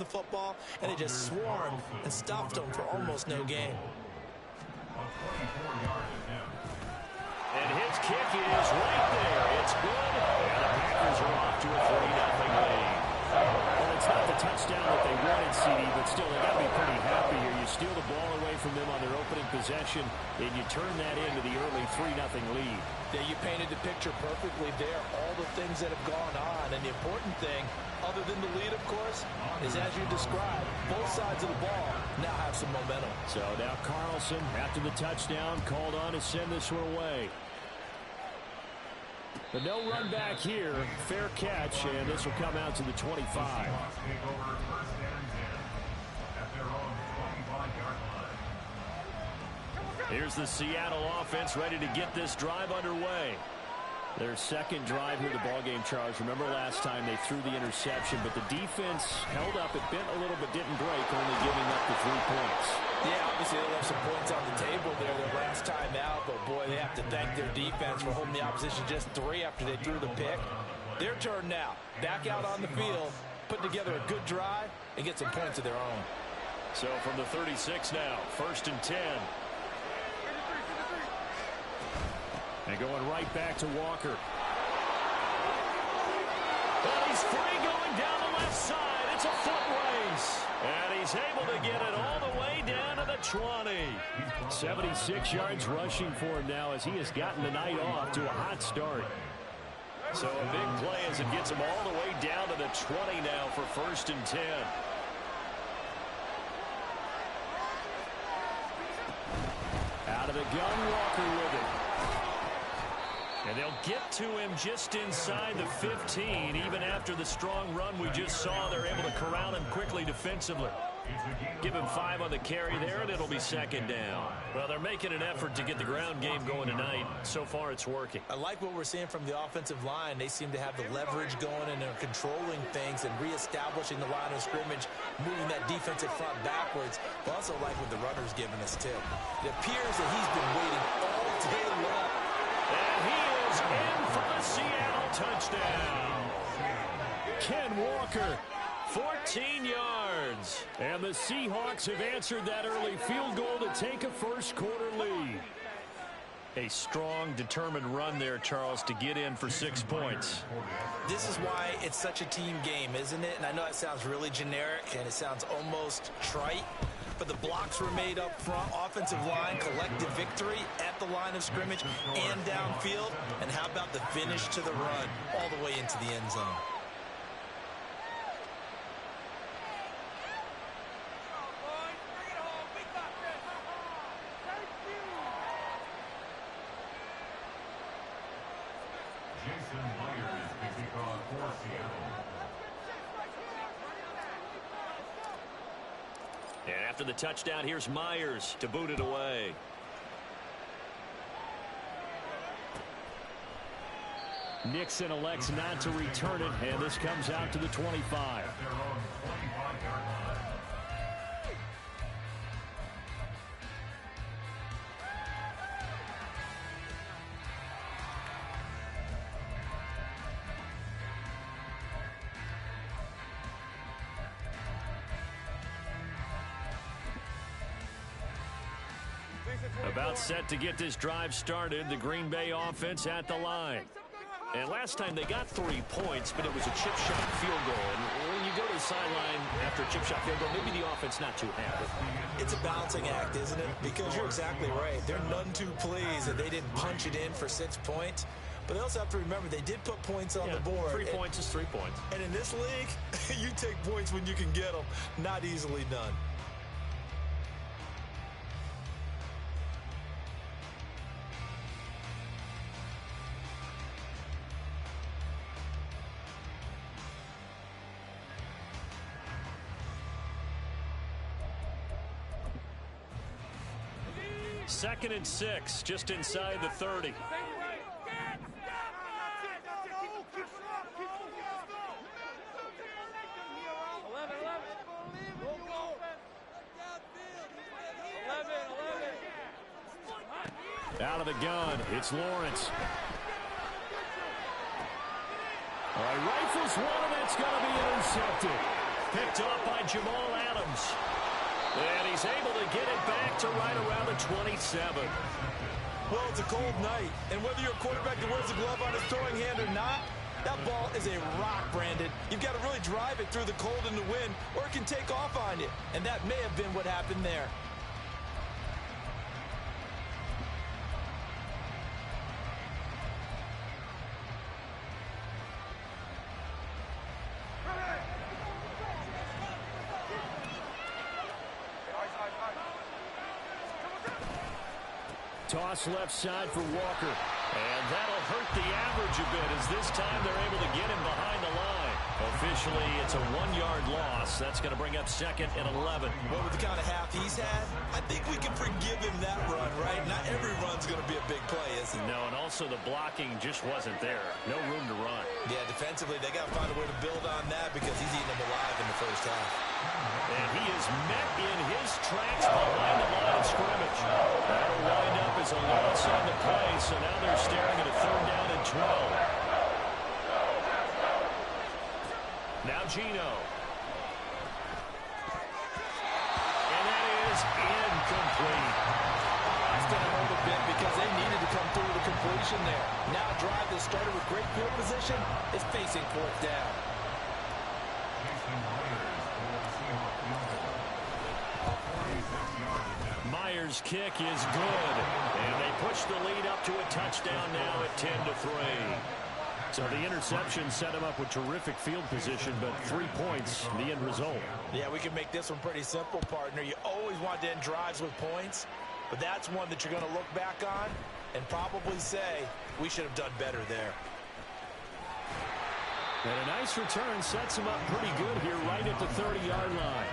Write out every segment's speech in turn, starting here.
the football, and they just swarmed and stuffed them for almost no gain. And his kick is right there. It's good, and the Packers are off to a 3-0 lead. Well, it's not the touchdown that they wanted, CD, but still, they got to be pretty happy here. You steal the ball away from them on their opening possession, and you turn that into the early 3-0 lead. Yeah, you painted the picture perfectly there. All the things that have gone on, and the important thing, other than the lead, of course, is as you described, both sides of the ball now have some momentum. So now Carlson, after the touchdown, called on to send this one away. But no run back here. Fair catch, and this will come out to the 25. Here's the Seattle offense ready to get this drive underway. Their second drive here, the ballgame, Charles. Remember last time they threw the interception, but the defense held up. It bent a little but didn't break, only giving up the 3 points. Yeah, obviously they left some points on the table there their last time out, but boy, they have to thank their defense for holding the opposition just 3 after they threw the pick. Their turn now. Back out on the field, put together a good drive, and get some points of their own. So from the 36 now, 1st and 10. And going right back to Walker. And he's free going down the left side. It's a foot race. And he's able to get it all the way down to the 20. 76 yards rushing for him now as he has gotten the night off to a hot start. So a big play as it gets him all the way down to the 20 now for 1st and 10. Out of the gun, Walker with it. And they'll get to him just inside the 15. Even after the strong run we just saw, they're able to corral him quickly defensively. Give him 5 on the carry there, and it'll be 2nd down. Well, they're making an effort to get the ground game going tonight. So far, it's working. I like what we're seeing from the offensive line. They seem to have the leverage going, and they're controlling things and reestablishing the line of scrimmage, moving that defensive front backwards. I also like what the runner's giving us, too. It appears that he's been waiting all day long. And he is in for the Seattle touchdown. Ken Walker, 14 yards. And the Seahawks have answered that early field goal to take a first-quarter lead. A strong, determined run there, Charles, to get in for 6 points. This is why it's such a team game, isn't it? And I know it sounds really generic, and it sounds almost trite. But the blocks were made up front, offensive line, collective victory at the line of scrimmage and downfield. And how about the finish to the run all the way into the end zone? And after the touchdown, here's Myers to boot it away. Nixon elects not to return it, and this comes out to the 25. About set to get this drive started, the Green Bay offense at the line. And last time they got 3 points, but it was a chip shot field goal. And when you go to the sideline after a chip shot field goal, maybe the offense not too happy. It's a balancing act, isn't it? Because you're exactly right. They're none too pleased that they didn't punch it in for 6 points. But they also have to remember they did put points on the board. 3 points is 3 points. And in this league, you take points when you can get them. Not easily done. Second and 6, just inside the 30. Out of the gun, it's Lawrence. All right, rifles one, and it's going to be intercepted. picked off by Jamal Adams. And he's able to get it back to right around the 27. Well, it's a cold night, and whether you're a quarterback that wears a glove on his throwing hand or not, that ball is a rock, Brandon. You've got to really drive it through the cold and the wind, or it can take off on you. And that may have been what happened there. Toss left side for Walker. And that'll hurt the average a bit as this time they're able to get him behind the line. Officially, it's a 1-yard loss. That's going to bring up 2nd and 11. Well, with the kind of half he's had, I think we can forgive him that run, right? Not every run's going to be a big play, is it? No, and also the blocking just wasn't there. No room to run. Yeah, defensively, they got to find a way to build on that because he's eating them alive in the first half. And he is met in his tracks behind the line of scrimmage. That'll wind up as a loss on the play, so now they're staring at a 3rd down and 12. Now Gino. And that is incomplete. That's going to hurt a bit because they needed to come through with a completion there. Now a drive that started with great field position is facing 4th down. Myers' kick is good. And they push the lead up to a touchdown now at 10-3. So the interception set him up with terrific field position, but 3 points, the end result. Yeah, we can make this one pretty simple, partner. You always want to end drives with points, but that's one that you're going to look back on and probably say, we should have done better there. And a nice return sets him up pretty good here right at the 30-yard line.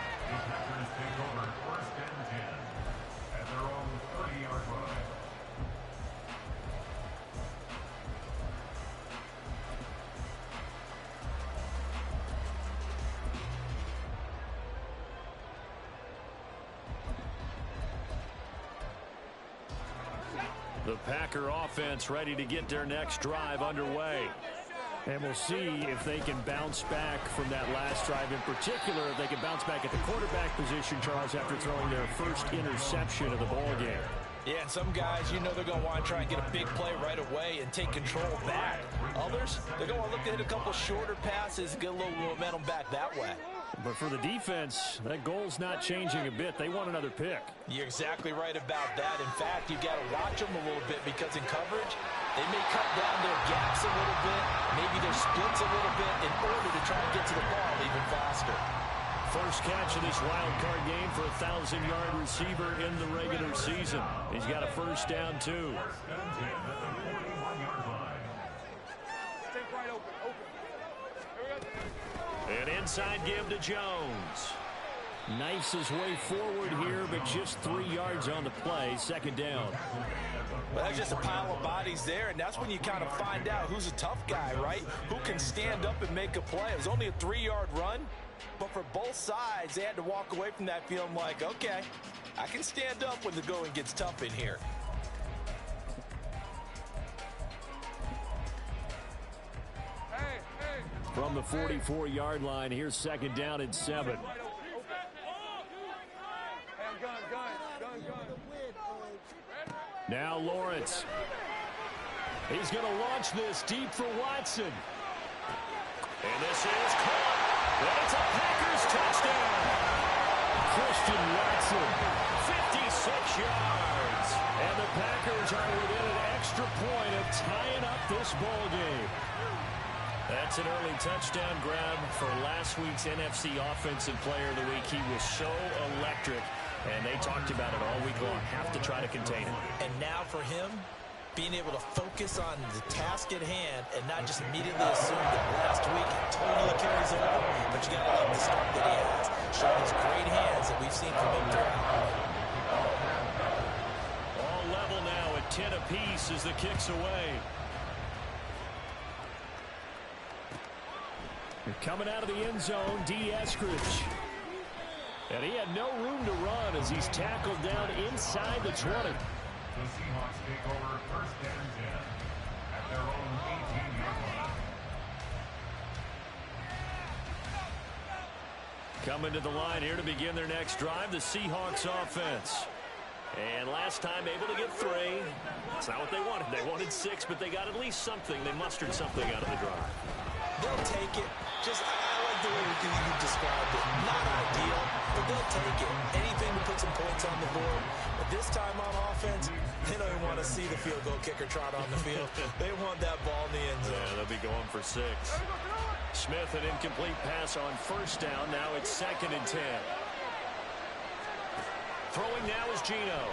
The Packer offense ready to get their next drive underway. And we'll see if they can bounce back from that last drive. In particular, if they can bounce back at the quarterback position, Charles, after throwing their first interception of the ballgame. Yeah, and some guys, you know they're going to want to try and get a big play right away and take control back. Others, they're going to look to hit a couple shorter passes and get a little momentum back that way. But for the defense, that goal's not changing a bit. They want another pick. You're exactly right about that. In fact, you've got to watch them a little bit because in coverage, they may cut down their gaps a little bit, maybe their splits a little bit in order to try and get to the ball even faster. First catch of this wild card game for a 1,000-yard receiver in the regular season. He's got a first down, too. An inside give to Jones. Knifes his way forward here, but just 3 yards on the play. 2nd down. Well, that's just a pile of bodies there, and that's when you kind of find out who's a tough guy, right? Who can stand up and make a play. It was only a 3-yard run, but for both sides, they had to walk away from that feeling like, okay, I can stand up when the going gets tough in here. From the 44-yard line, here's 2nd down and 7. Now Lawrence. He's going to launch this deep for Watson. And this is caught. And it's a Packers touchdown. Christian Watson, 56 yards. And the Packers are within an extra point of tying up this ball game. That's an early touchdown grab for last week's NFC Offensive Player of the Week. He was so electric, and they talked about it all week long. Have to try to contain him. And now for him, being able to focus on the task at hand and not just immediately assume that last week it totally carries over, but you got to love the start that he has. Showing his great hands that we've seen from him throughout. All level now at 10 apiece as the kick's away. Coming out of the end zone, D. Eskridge. And he had no room to run as he's tackled down inside the 20. The Seahawks take over 1st and 10 at their own 18-yard line. Coming to the line here to begin their next drive, the Seahawks offense. And last time able to get 3. That's not what they wanted. They wanted 6, but they got at least something. They mustered something out of the drive. They'll take it. I like the way you described it. Not ideal, but they'll take it. Anything to put some points on the board. But this time on offense, they don't even want to see the field goal kicker trot on the field. They want that ball in the end zone. Yeah, they'll be going for 6. Smith, an incomplete pass on first down. Now it's 2nd and 10. Throwing now is Geno.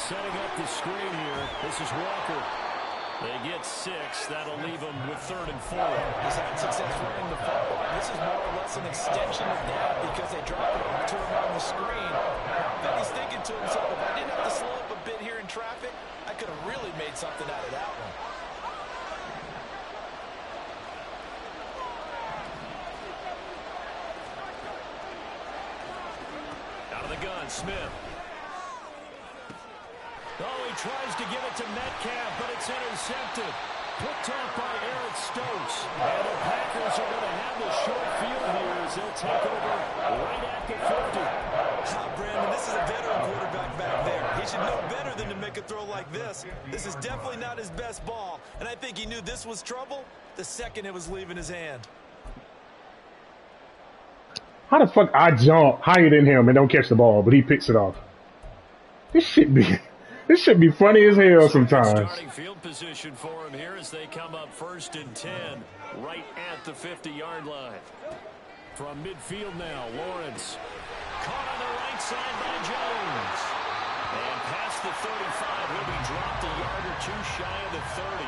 Setting up the screen here. This is Walker. They get 6. That'll leave them with 3rd and 4. He's had success running the football. This is more or less an extension of that because they drop it over to him on the screen. Then he's thinking to himself, if I didn't have to slow up a bit here in traffic, I could have really made something out of that one. Out of the gun, Smith. Oh, he tries to give it to Metcalf, but it's intercepted. Picked off by Eric Stokes. And the Packers are going to have the short field here as they'll take over right at the 50. Brandon, this is a veteran quarterback back there. He should know better than to make a throw like this. This is definitely not his best ball, and I think he knew this was trouble the second it was leaving his hand. How the fuck I jump higher than him and don't catch the ball, but he picks it off? This should be funny as hell sometimes. Starting field position for him here as they come up 1st and 10, right at the 50-yard line. From midfield now, Lawrence. Caught on the right side by Jones. And past the 35, he'll be dropped a yard or 2 shy of the 30.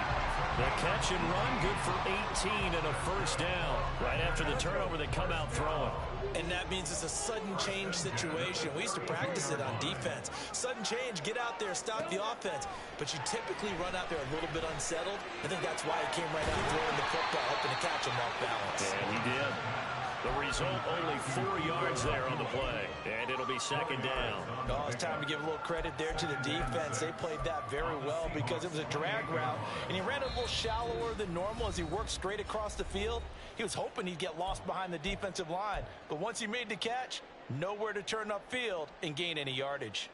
The catch and run, good for 18 and a 1st down. Right after the turnover, they come out throwing. And that means it's a sudden change situation. We used to practice it on defense. Sudden change, get out there, stop the offense. But you typically run out there a little bit unsettled. I think that's why he came right out throwing the football, hoping to catch him off balance. And he did. The result, only 4 yards there on the play. And it'll be 2nd down. Oh, it's time to give a little credit there to the defense. They played that very well because it was a drag route. And he ran a little shallower than normal as he worked straight across the field. He was hoping he'd get lost behind the defensive line. But once he made the catch, nowhere to turn upfield and gain any yardage.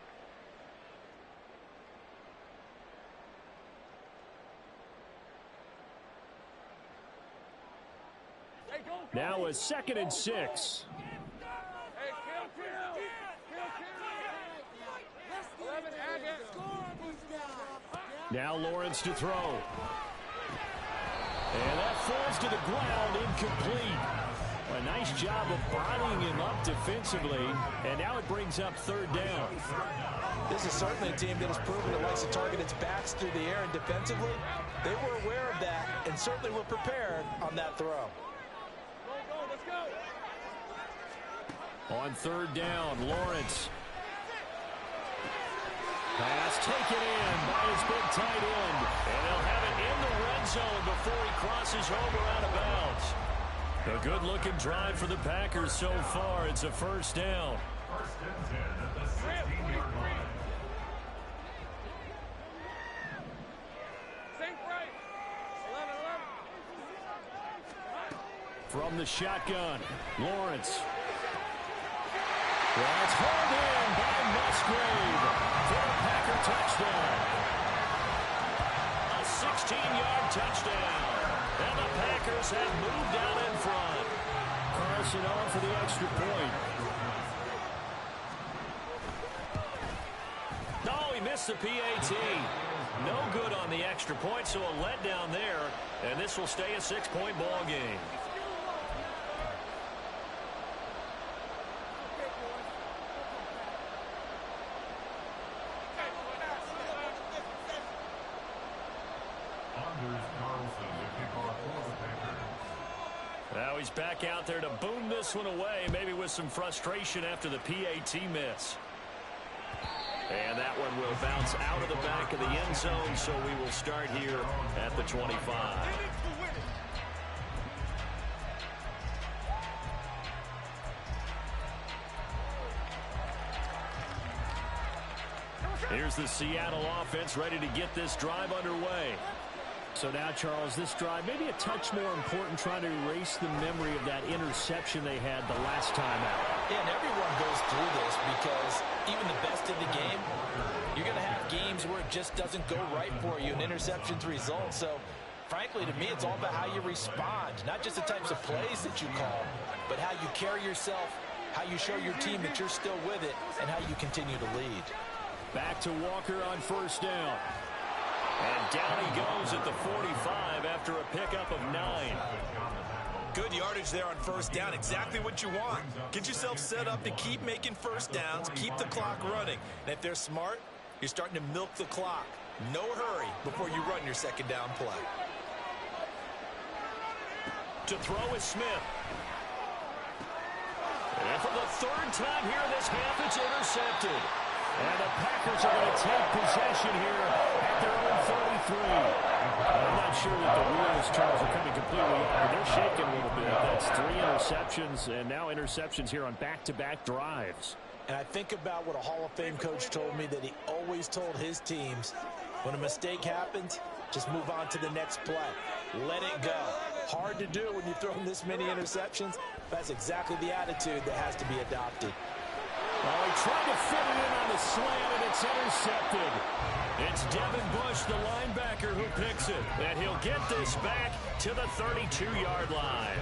Now a 2nd and 6. Now Lawrence to throw. And that falls to the ground, incomplete. A nice job of bodying him up defensively. And now it brings up 3rd down. This is certainly a team that has proven it likes to target its backs through the air and defensively. They were aware of that and certainly were prepared on that throw. On 3rd down, Lawrence. Pass taken in by his big tight end. And they'll have it in the red zone before he crosses over out of bounds. A good-looking drive for the Packers so far. It's a 1st down. 1st and 10 at the 16-yard line. From the shotgun, Lawrence. That's hauled in by Musgrave for a Packer touchdown. A 16-yard touchdown. And the Packers have moved out in front. Carlson on for the extra point. No, he missed the PAT. No good on the extra point, so a letdown there. And this will stay a 6-point ball game. Now he's back out there to boom this one away, maybe with some frustration after the PAT miss. And that one will bounce out of the back of the end zone, so we will start here at the 25. Here's the Seattle offense ready to get this drive underway. So now, Charles, this drive maybe a touch more important, trying to erase the memory of that interception they had the last time out. Yeah, and everyone goes through this because even the best in the game, you're going to have games where it just doesn't go right for you and interceptions result. So, frankly, to me, it's all about how you respond, not just the types of plays that you call, but how you carry yourself, how you show your team that you're still with it, and how you continue to lead. Back to Walker on first down. And down he goes at the 45 after a pickup of 9. Good yardage there on first down. Exactly what you want. Get yourself set up to keep making first downs, keep the clock running. And if they're smart, you're starting to milk the clock. No hurry before you run your second down play. To throw is Smith. And for the third time here this half, it's intercepted. And the Packers are going to take possession here at their own 33. I'm not sure that the wheels, Charles, are coming completely off. They're shaking a little bit. That's 3 interceptions, and now interceptions here on back-to-back drives. And I think about what a Hall of Fame coach told me, that he always told his teams, when a mistake happens, just move on to the next play. Let it go. Hard to do when you throw this many interceptions. That's exactly the attitude that has to be adopted. Oh, he tried to fit it in on the slant, and it's intercepted. It's Devin Bush, the linebacker, who picks it. And he'll get this back to the 32-yard line.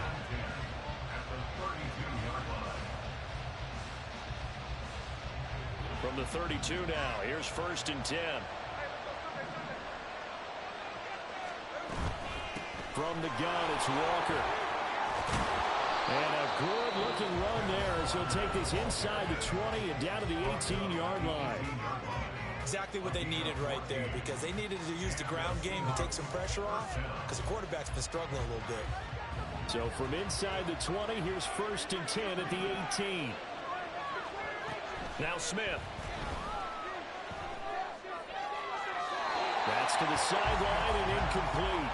From the 32 now, here's 1st and 10. From the gun, it's Walker. And a good-looking run there as he'll take this inside the 20 and down to the 18-yard line. Exactly what they needed right there, because they needed to use the ground game to take some pressure off, because the quarterback's been struggling a little bit. So from inside the 20, here's 1st and 10 at the 18. Now Smith. That's to the sideline and incomplete.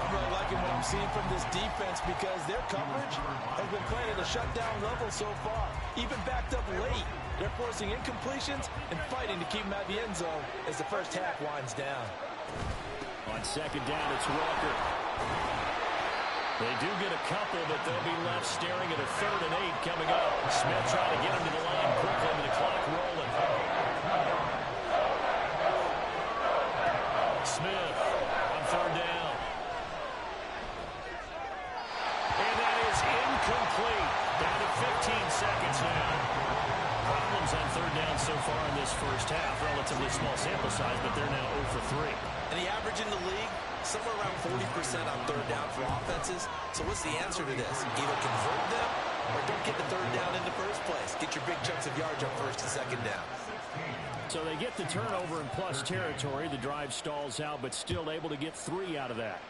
I'm really liking what I'm seeing from this defense, because their coverage has been playing at a shutdown level so far. Even backed up late, they're forcing incompletions and fighting to keep them out of the end zone as the first half winds down. On 2nd down, it's Walker. They do get a couple, but they'll be left staring at a 3rd and 8 coming up. Smith trying to get him to the line quickly with the clock rolling. Smith on 3rd down. And that is incomplete. Down to 15 seconds now. Problems on 3rd down so far in this first half. Relatively small sample size, but they're now 0 for 3. And the average in the league, somewhere around 40% on 3rd down for offenses. So what's the answer to this? Either convert them or don't get the 3rd down in the first place. Get your big chunks of yards on 1st and 2nd down. So they get the turnover in plus territory. The drive stalls out, but still able to get 3 out of that.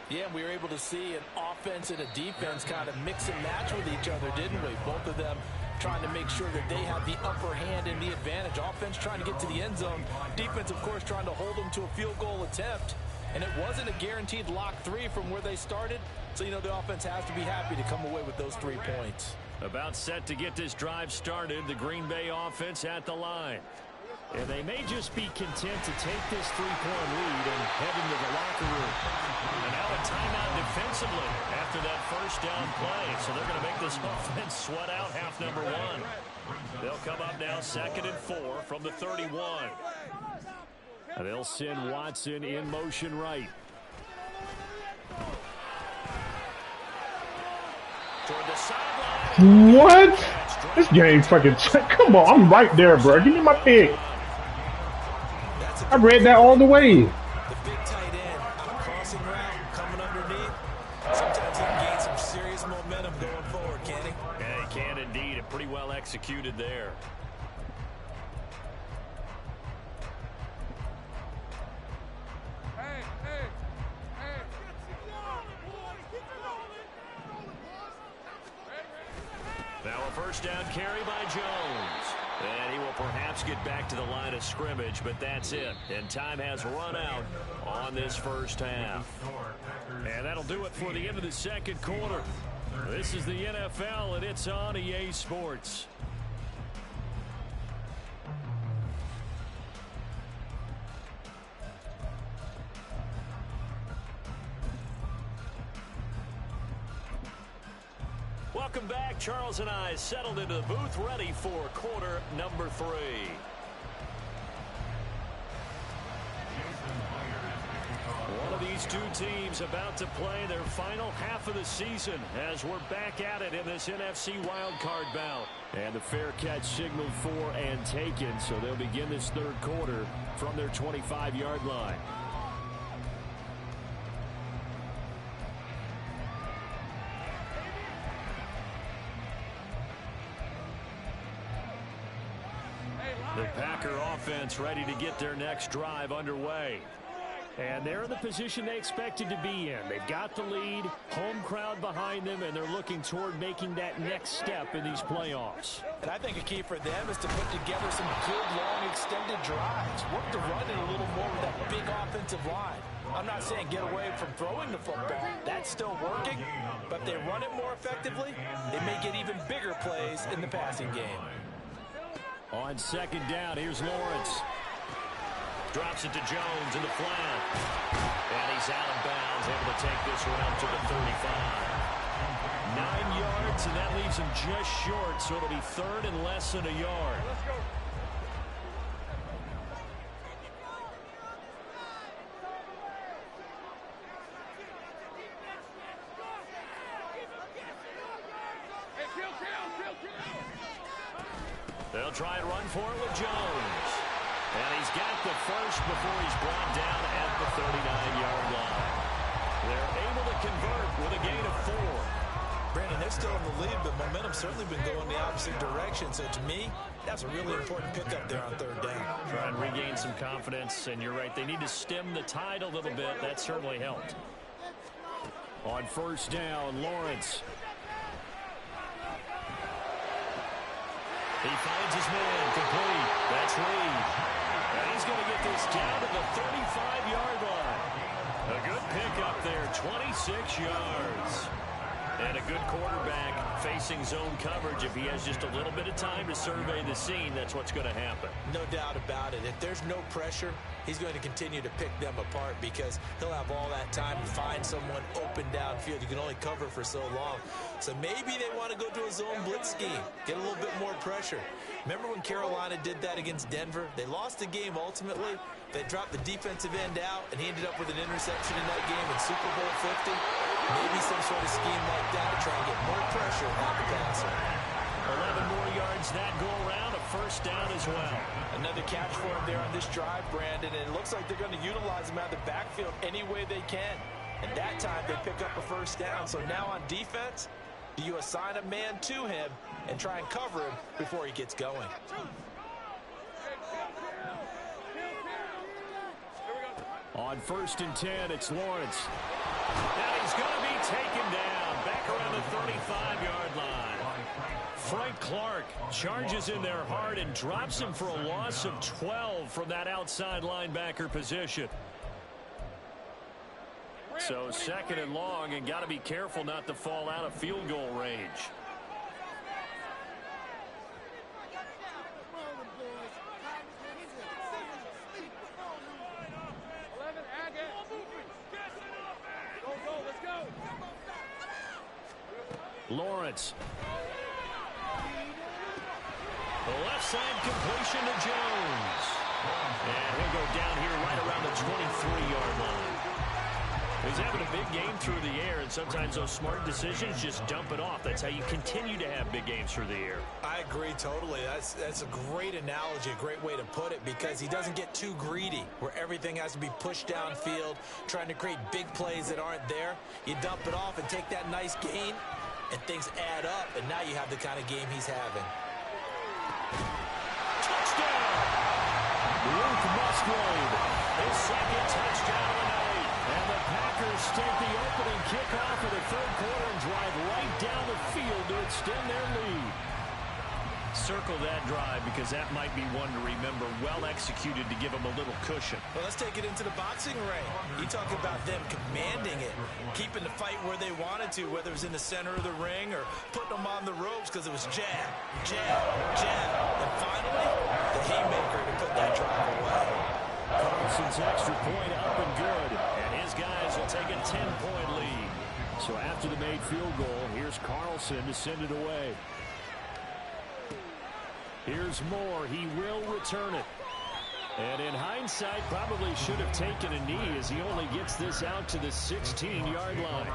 Yeah, we were able to see an offense and a defense kind of mix and match with each other, didn't we? Both of them trying to make sure that they have the upper hand and the advantage. Offense trying to get to the end zone. Defense, of course, trying to hold them to a field goal attempt. And it wasn't a guaranteed lock 3 from where they started. So, you know, the offense has to be happy to come away with those 3 points. About set to get this drive started, the Green Bay offense at the line. And they may just be content to take this 3-point lead and head into the locker room. And now a timeout defensively after that first down play. So they're going to make this offense sweat out half number 1. They'll come up now 2nd and 4 from the 31. And they'll send Watson in motion right. Toward the sideline. What? This game fucking... Come on, I'm right there, bro. Give me my pick. I read that all the way. The big tight end on a crossing route, coming underneath. Sometimes he can gain some serious momentum going forward, can he? Yeah, he can indeed. And pretty well executed there. Now a first down carry by Jones. And he will perhaps get back to the line of scrimmage, but that's it. And time has run out on this first half. And that'll do it for the end of the second quarter. This is the NFL, and it's on EA Sports. Welcome back. Charles and I settled into the booth, ready for quarter number 3. One of these two teams about to play their final half of the season as we're back at it in this NFC wildcard bout. And the fair catch signaled for and taken, so they'll begin this third quarter from their 25-yard line. The Packer offense ready to get their next drive underway. And they're in the position they expected to be in. They've got the lead, home crowd behind them, and they're looking toward making that next step in these playoffs. And I think a key for them is to put together some good, long, extended drives. Work the run in a little more with that big offensive line. I'm not saying get away from throwing the football. That's still working. But if they run it more effectively, they may get even bigger plays in the passing game. On second down, here's Lawrence. Drops it to Jones in the flat. And he's out of bounds, able to take this one out to the 35. 9 yards, and that leaves him just short, so it'll be third and less than a yard. Let's go. They'll try and run for it with Jones. And he's got the first before he's brought down at the 39-yard line. They're able to convert with a gain of 4. Brandon, they're still in the lead, but momentum's certainly been going the opposite direction. So to me, that's a really important pickup there on third down. Try and regain some confidence, and you're right. They need to stem the tide a little bit. That certainly helped. On first down, Lawrence. He finds his man, complete. That's Reed. And he's going to get this down to the 35-yard line. A good pickup there, 26 yards. And a good quarterback facing zone coverage. If he has just a little bit of time to survey the scene, that's what's going to happen. No doubt about it. If there's no pressure, he's going to continue to pick them apart because he'll have all that time to find someone open downfield. You can only cover for so long. So maybe they want to go to a zone blitz scheme, get a little bit more pressure. Remember when Carolina did that against Denver? They lost the game ultimately. They dropped the defensive end out, and he ended up with an interception in that game in Super Bowl 50. Maybe some sort of scheme like that to try and get more pressure on the passer. 11 more yards that go around, a first down as well. Another catch for him there on this drive, Brandon, and it looks like they're going to utilize him out of the backfield any way they can. And that time they pick up a first down. So now on defense, do you assign a man to him and try and cover him before he gets going? On first and 10, it's Lawrence. And he's going to be taken down back around the 35-yard line. Frank Clark charges in there hard and drops him for a loss of 12 from that outside linebacker position. So second and long, and got to be careful not to fall out of field goal range. Lawrence. The left side completion to Jones. And he'll go down here right around the 23-yard line. He's having a big game through the air, and sometimes those smart decisions just dump it off. That's how you continue to have big games through the air. I agree totally. That's a great analogy, a great way to put it, because he doesn't get too greedy where everything has to be pushed downfield, trying to create big plays that aren't there. You dump it off and take that nice gain, and things add up, and now you have the kind of game he's having. Touchdown! Luke Musgrave, his second touchdown of the night. And the Packers take the opening kickoff of the third quarter and drive right down the field to extend their lead. Circle that drive because that might be one to remember. Well executed to give them a little cushion. Well, let's take it into the boxing ring. You talk about them commanding it, keeping the fight where they wanted to, whether it was in the center of the ring or putting them on the ropes because it was jab, jab, jab. And finally, the haymaker to put that drive away. Carlson's extra point up and good. And his guys will take a 10-point lead. So after the made field goal, here's Carlson to send it away. Here's Moore. He will return it. And in hindsight, probably should have taken a knee as he only gets this out to the 16-yard line.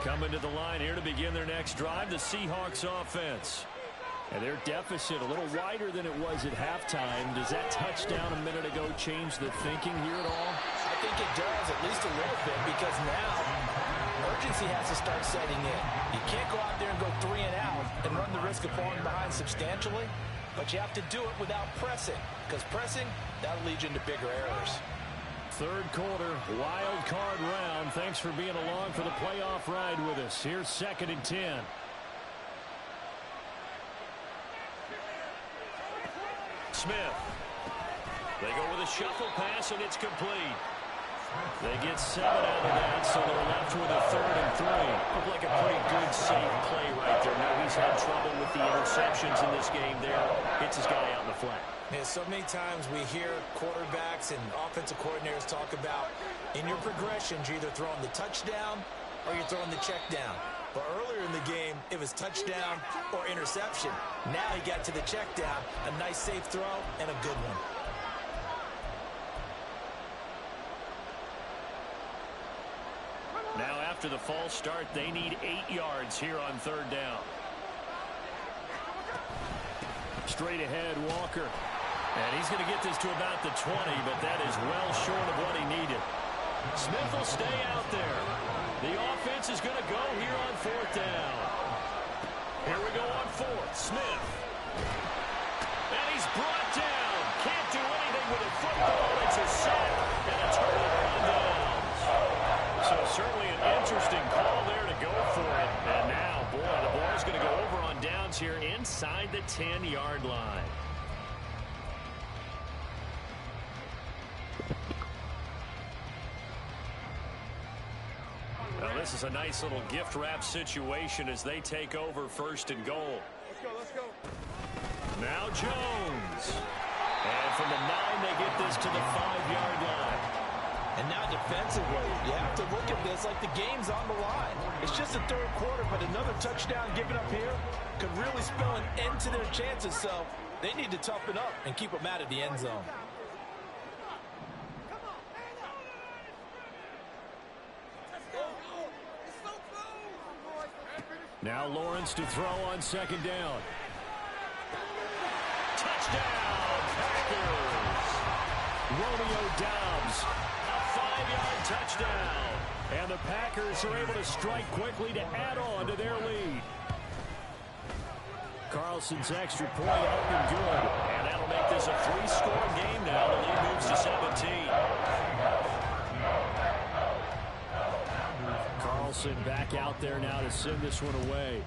Coming to the line here to begin their next drive, the Seahawks offense. And their deficit a little wider than it was at halftime. Does that touchdown a minute ago change the thinking here at all? I think it does, at least a little bit, because now urgency has to start setting in. You can't go out there and go 3 and out and run the risk of falling behind substantially, but you have to do it without pressing, because pressing, that'll lead you into bigger errors. Third quarter, wild card round. Thanks for being along for the playoff ride with us. Here's 2nd and 10. Smith. They go with a shuffle pass, and it's complete. They get 7 out of that, so they're left with a 3rd and 3. Looked like a pretty good, safe play right there. Now he's had trouble with the interceptions in this game there. Hits his guy out in the flat. Yeah, so many times we hear quarterbacks and offensive coordinators talk about in your progressions, you're either throwing the touchdown or you're throwing the check down. But earlier in the game, it was touchdown or interception. Now he got to the check down, a nice safe throw, and a good one. Now after the false start, they need 8 yards here on 3rd down. Straight ahead, Walker. And he's going to get this to about the 20, but that is well short of what he needed. Smith will stay out there. The offense is going to go here on 4th down. Here we go on 4th. Smith. And he's brought down. Can't do anything with a football. It's a sack and a turnover on downs. So certainly an interesting call there to go for it. And now, boy, the ball's going to go over on downs here inside the 10-yard line. Well, this is a nice little gift wrap situation as they take over 1st and goal. Let's go. Now Jones. And from the 9, they get this to the 5-yard line. And now defensively, you have to look at this like the game's on the line. It's just the 3rd quarter, but another touchdown given up here could really spell an end to their chances. So they need to toughen up and keep them out of the end zone. Now Lawrence to throw on 2nd down. Touchdown, Packers! Romeo Doubs, a 5-yard touchdown. And the Packers are able to strike quickly to add on to their lead. Carlson's extra point up and good. And that'll make this a 3-score game now. The lead moves to 17. Carlson back out there now to send this one away.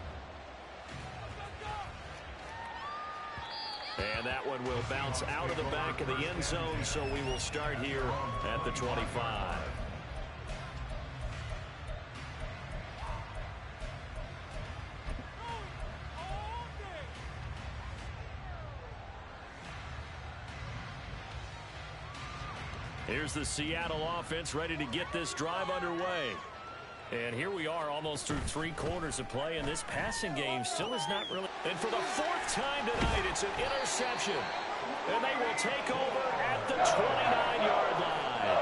And that one will bounce out of the back of the end zone, so we will start here at the 25. Here's the Seattle offense ready to get this drive underway. And here we are almost through 3 quarters of play, and this passing game still is not really. And for the 4th time tonight, it's an interception. And they will take over at the 29-yard line.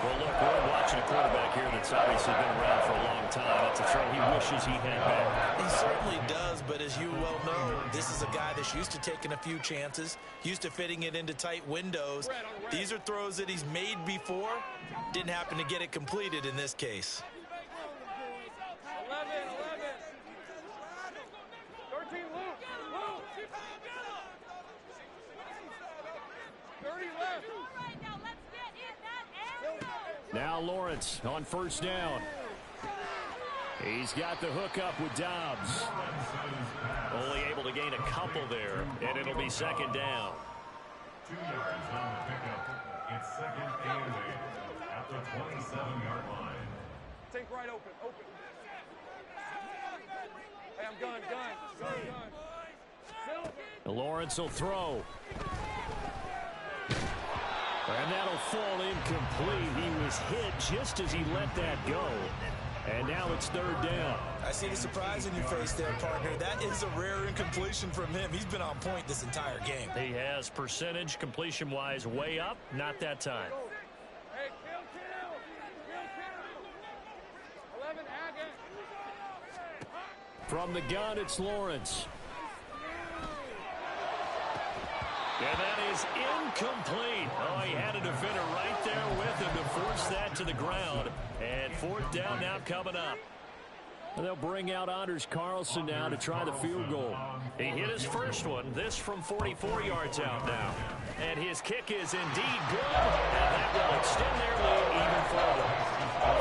Well, look, we're watching a quarterback here that's obviously been around for a long time. That's a throw he wishes he had back. He certainly does, but as you well know, this is a guy that's used to taking a few chances, used to fitting it into tight windows. These are throws that he's made before. Didn't happen to get it completed in this case. 11. 13, Luke. 30 left. Now Lawrence on 1st down. He's got the hook up with Doubs. Only able to gain a couple there, and it'll be 2nd down. 2 yards on the pickup. It's 2nd and 8 at the 27-yard line. Take right open. Hey, I'm gun. Sit Lawrence will throw. And that'll fall incomplete. He was hit just as he let that go. And now it's third down. I see the surprise in your face there, partner. That is a rare incompletion from him. He's been on point this entire game. He has percentage completion-wise way up. Not that time. Hey, kill. 11, Haggett. From the gun, it's Lawrence. And that is incomplete. Oh, he had a defender right there with him to force that to the ground. And fourth down now coming up. And they'll bring out Anders Carlson now to try the field goal. He hit his first one. This from 44 yards out now. And his kick is indeed good. And that will extend their lead even further.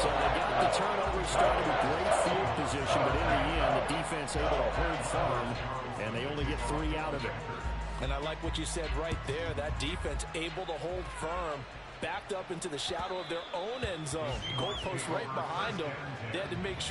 So they got the turnover started with great field position, but in the end, the defense able to hold firm, and they only get 3 out of it. And I like what you said right there. That defense able to hold firm, backed up into the shadow of their own end zone. Goalpost right behind them. They had to make sure